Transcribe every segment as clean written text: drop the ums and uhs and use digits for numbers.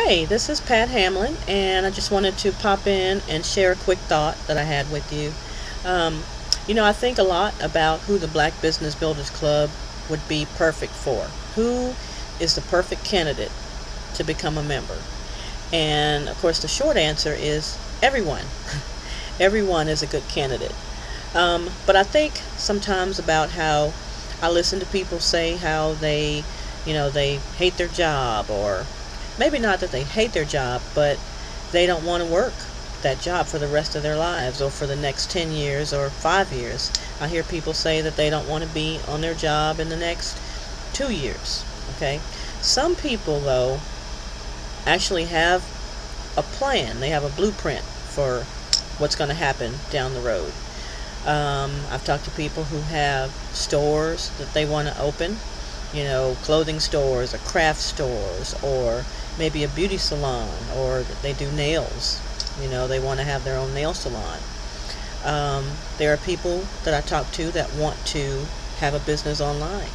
Hey, this is Pat Hamlin, and I just wanted to pop in and share a quick thought that I had with you. Um, I think a lot about who the Black Business Builders Club would be perfect for. Who is the perfect candidate to become a member? And of course, the short answer is everyone. Everyone is a good candidate. But I think sometimes about how I listen to people say how they hate their job, or maybe not that they hate their job, but they don't want to work that job for the rest of their lives or for the next 10 years or 5 years. I hear people say that they don't want to be on their job in the next 2 years. Okay? Some people, though, actually have a plan. They have a blueprint for what's going to happen down the road. I've talked to people who have stores that they want to open, clothing stores or craft stores, or maybe a beauty salon, or they do nails. They want to have their own nail salon. There are people that I talk to that want to have a business online.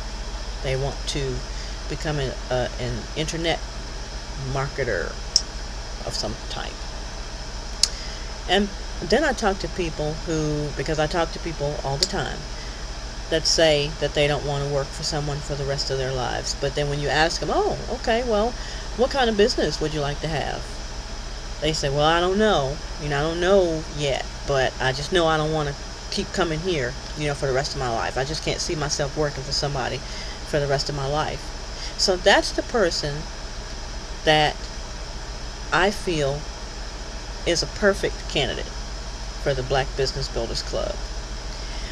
They want to become an internet marketer of some type. And then I talk to people because I talk to people all the time, that say that they don't want to work for someone for the rest of their lives. But then when you ask them, oh, okay, well, what kind of business would you like to have? They say, well, I don't know. I don't know yet, but I just know I don't want to keep coming here, for the rest of my life. I just can't see myself working for somebody for the rest of my life. So that's the person that I feel is a perfect candidate for the Black Business Builders Club.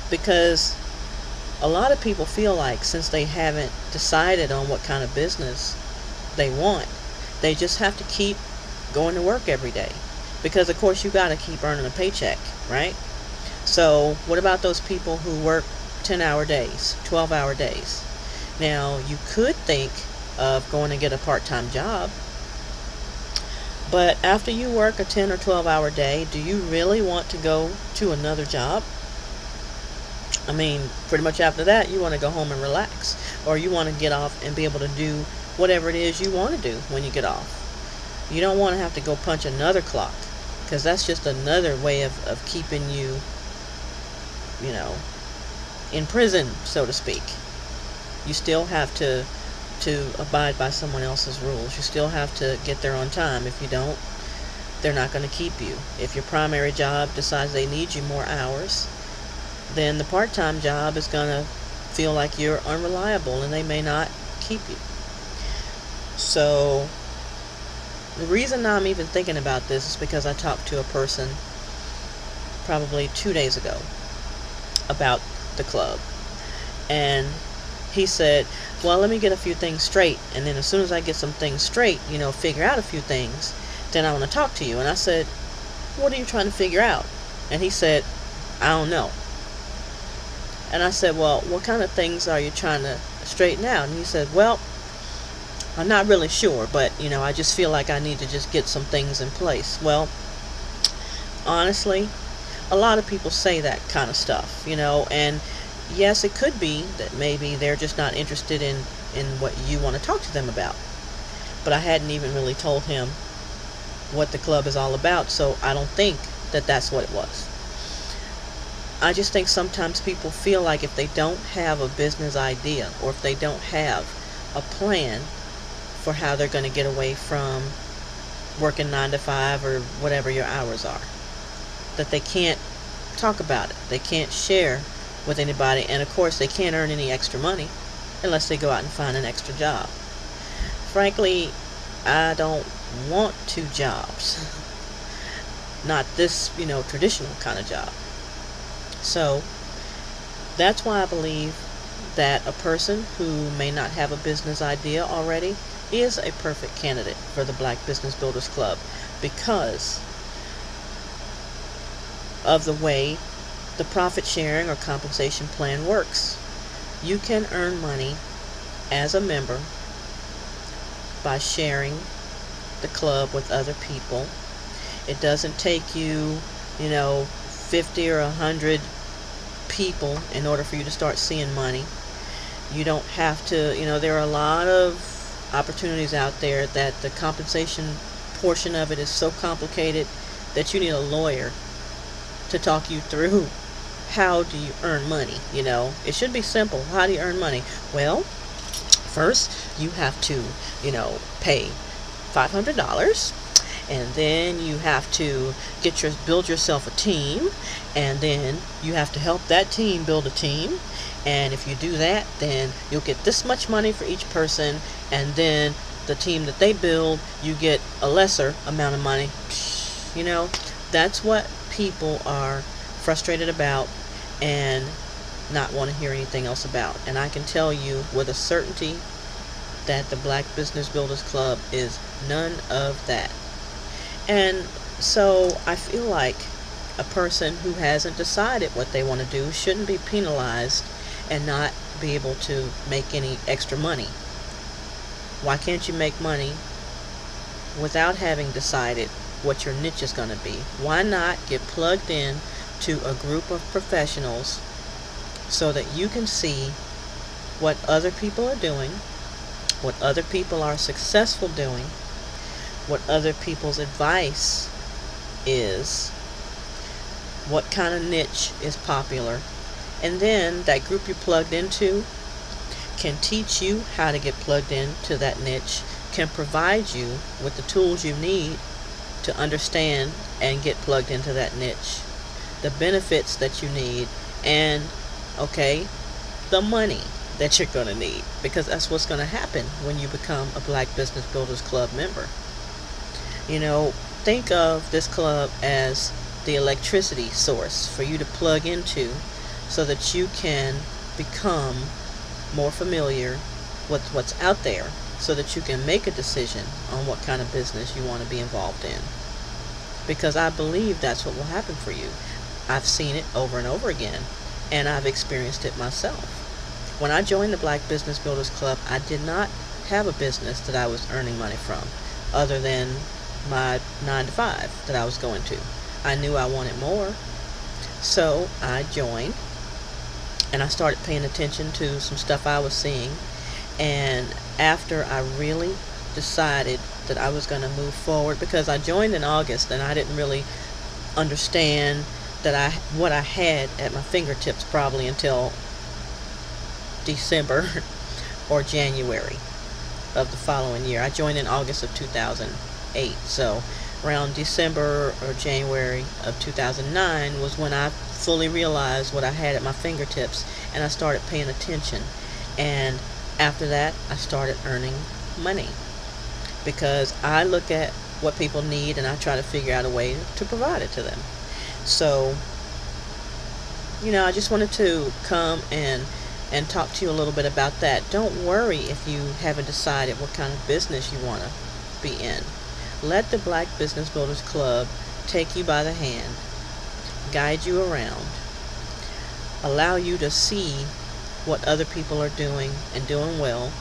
Because a lot of people feel like since they haven't decided on what kind of business they want, they just have to keep going to work every day. Because of course you got to keep earning a paycheck, right? So what about those people who work 10-hour days, 12-hour days? Now you could think of going to get a part-time job, but after you work a 10 or 12-hour day, do you really want to go to another job? I mean, pretty much after that, you want to go home and relax. Or you want to get off and be able to do whatever it is you want to do when you get off. You don't want to have to go punch another clock, because that's just another way of keeping you, in prison, so to speak. You still have to abide by someone else's rules. You still have to get there on time. If you don't, they're not going to keep you. If your primary job decides they need you more hours, then the part-time job is going to feel like you're unreliable and they may not keep you. So the reason I'm even thinking about this is because I talked to a person probably 2 days ago about the club, and he said, well, let me get a few things straight, and then as soon as I get some things straight, figure out a few things, then I want to talk to you. And I said, what are you trying to figure out? And he said, I don't know. And I said, well, what kind of things are you trying to straighten out? And he said, well, I'm not really sure, but I just feel like I need to just get some things in place. Well, honestly, a lot of people say that kind of stuff, and yes, it could be that maybe they're just not interested in what you want to talk to them about. But I hadn't even really told him what the club is all about, so I don't think that that's what it was. I just think sometimes people feel like if they don't have a business idea, or if they don't have a plan for how they're going to get away from working 9 to 5 or whatever your hours are, that they can't talk about it. They can't share with anybody, and of course they can't earn any extra money unless they go out and find an extra job. Frankly, I don't want 2 jobs. Not this, traditional kind of job. So that's why I believe that a person who may not have a business idea already is a perfect candidate for the Black Business Builders Club, because of the way the profit sharing or compensation plan works. You can earn money as a member by sharing the club with other people. It doesn't take you, 50 or 100 people in order for you to start seeing money. You don't have to, there are a lot of opportunities out there that the compensation portion of it is so complicated that you need a lawyer to talk you through how do you earn money. It should be simple. How do you earn money? Well, first you have to pay $500, and then you have to build yourself a team, and then you have to help that team build a team, and if you do that, then you'll get this much money for each person, and then the team that they build, you get a lesser amount of money. That's what people are frustrated about and not want to hear anything else about. And I can tell you with a certainty that the Black Business Builders Club is none of that. And so I feel like a person who hasn't decided what they want to do shouldn't be penalized and not be able to make any extra money. Why can't you make money without having decided what your niche is going to be? Why not get plugged in to a group of professionals so that you can see what other people are doing, what other people are successful doing, what other people's advice is, what kind of niche is popular, and then that group you're plugged into can teach you how to get plugged into that niche, can provide you with the tools you need to understand and get plugged into that niche, the benefits that you need, and the money that you're going to need, because that's what's going to happen when you become a Black Business Builders Club member. Think of this club as the electricity source for you to plug into so that you can become more familiar with what's out there, so that you can make a decision on what kind of business you want to be involved in. Because I believe that's what will happen for you. I've seen it over and over again, and I've experienced it myself. When I joined the Black Business Builders Club, I did not have a business that I was earning money from, other than my 9-to-5 that I was going to. I knew I wanted more, so I joined, and I started paying attention to some stuff I was seeing. And after I really decided that I was going to move forward, because I joined in August and I didn't really understand that what I had at my fingertips probably until December or January of the following year. I joined in August of 2008, so around December or January of 2009 was when I fully realized what I had at my fingertips, and I started paying attention. And after that, I started earning money, because I look at what people need and I try to figure out a way to provide it to them. So, I just wanted to come and talk to you a little bit about that. Don't worry if you haven't decided what kind of business you want to be in. Let the Black Business Builders Club take you by the hand, guide you around, allow you to see what other people are doing and doing well.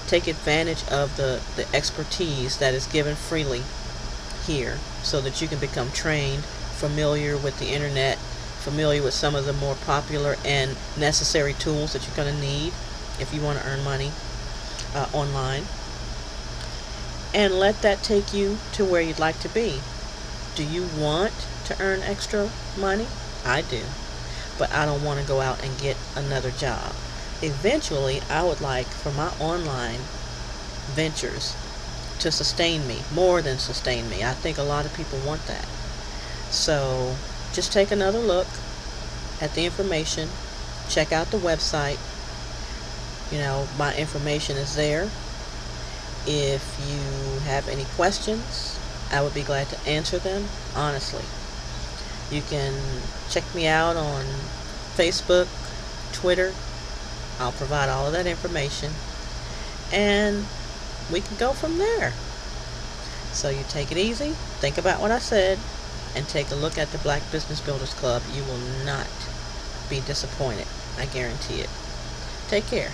Take advantage of the expertise that is given freely here, so that you can become trained, familiar with the internet, familiar with some of the more popular and necessary tools that you're going to need if you want to earn money online. And let that take you to where you'd like to be. Do you want to earn extra money? I do. But I don't want to go out and get another job. Eventually, I would like for my online ventures to sustain me, more than sustain me. I think a lot of people want that. So just take another look at the information. Check out the website. My information is there. If you have any questions, I would be glad to answer them honestly. You can check me out on Facebook, Twitter. I'll provide all of that information, and we can go from there. So you take it easy, think about what I said, and take a look at the Black Business Builders Club. You will not be disappointed. I guarantee it. Take care.